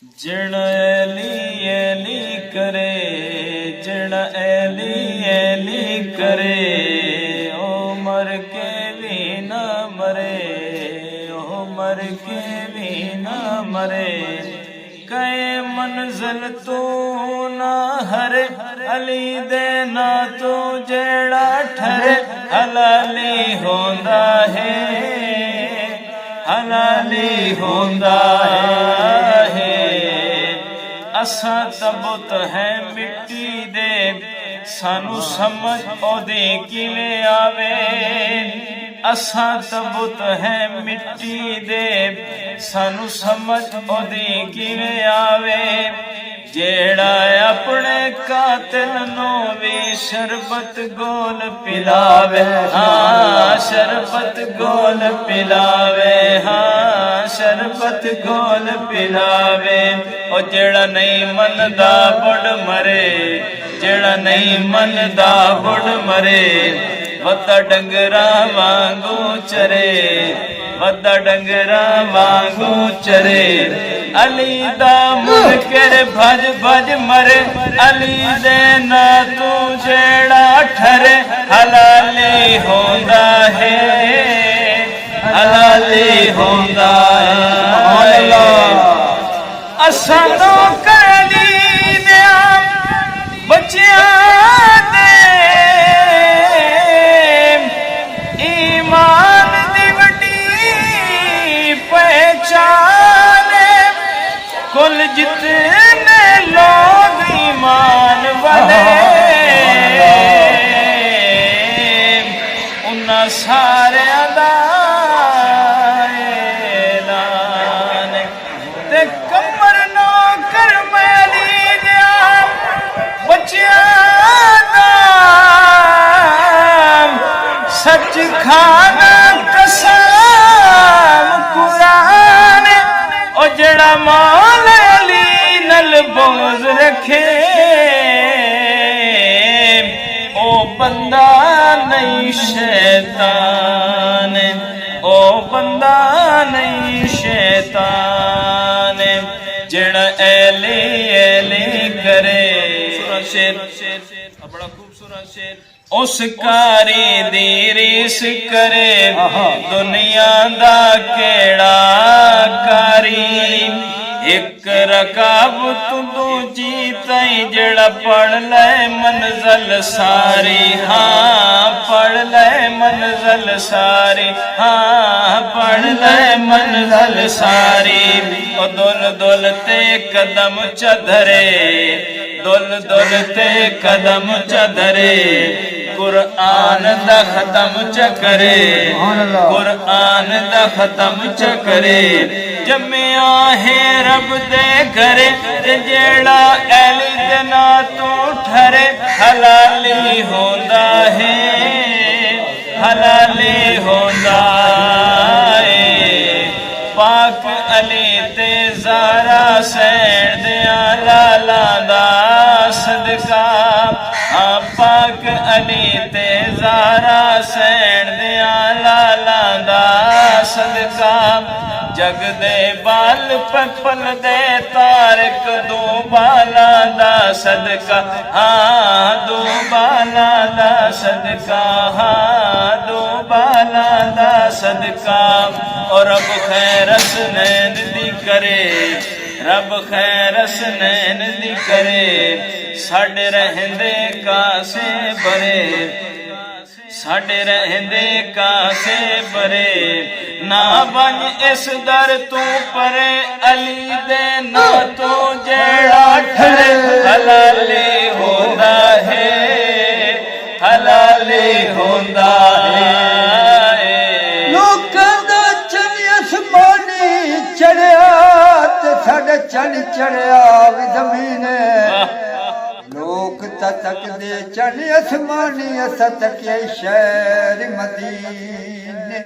जिणा ऐली ऐली करे, जिणा ऐली ऐली करे, ओ मर के भी न मरे, ओ मर के भी न मरे। कहे मंजिल तू ना हरे, अली दे ना तू जेड़ा ठरे, हलाली होंदा है, हलाली होंदा है। असा तबुत है मिट्टी दे, सानू समझ ओदे किवें आवे। असा तबुत है मिट्टी दे, सानू समझ ओदे किवें आवे। जेड़ा अपने कातिल नो भी शरबत गोल पिलावे, हाँ शरबत गोल पिलावे, हाँ शरबत गोल पिलावे। ओ जेड़ा नहीं मनदा बुढ़ मरे, जेड़ा नहीं मनदा बुढ़ मरे। वदा डंगरा वांगू चरे, वदा डंगरा वांगू चरे। अली दा मुनकर भज भज मरे, अली दे ना तू जेड़ा ठरे, हलाली होंदा है, हलाली होंदा है। असा नौकरी दिया बच्चियां दे, ईमान दी वड्डी पहचान। कुल जितने लोग ईमान वाले, उन्ना सारे दा ऐलान। ते कमर नौकर मैली दिया बच्चियां दा, सच खाना कसम कुरान। ओ जड़ा मौला अली नल बोझ रखे, ओ बंदा नहीं शैतान, ओ बंदा नहीं शैतान। जड़ा ऐली ऐली करे, शेर बड़ा खूबसूरत शेर। उस कारी दी रीस करे, दुनिया दा केड़ा कारी। एक रकाब तू दूजी तई, जड़ा पढ़ ले मंजिल सारी, हाँ पढ़ ले मंजिल सारी, हाँ पढ़ ले मंजिल सारी। ओ दुल दुल ते कदम चधरे, दुल दुल ते कदम चधरे। कुरान दा खत्म च करे, कुरान दा खत्म च करे। जम्मिया है रब दे घरे, जेड़ा ऐली दे ना तू ठरे, हलाली होंदा है, हलाली होंदा है। पाक अली ते ज़ारा सैन दिया लाला दा सदका, हाँ पाक अली ते ज़ारा सैन दिया लाला दा सदका। जग दे बाल पल दे तारक, दो बाला दा सदका, हाँ दो बाला दा सदका, हाँ दो बाला दा सदका। और रब खैरस नैन दी करे, रब खैरस नैन दी करे। साडे रहंदे कासे बरे, साडे रहंदे कासे बरे। ना बन इस दर तू परे, अली दे ना तू जेड़ा ठरे, हलाली होंदा है, हलाली होंदा है। लोकां दा चन आसमानी चढ़िया, ते साडे चन चढ़िया वी ज़मीन। लोक तक दे चन आसमानी, अस तक शहर मदीने।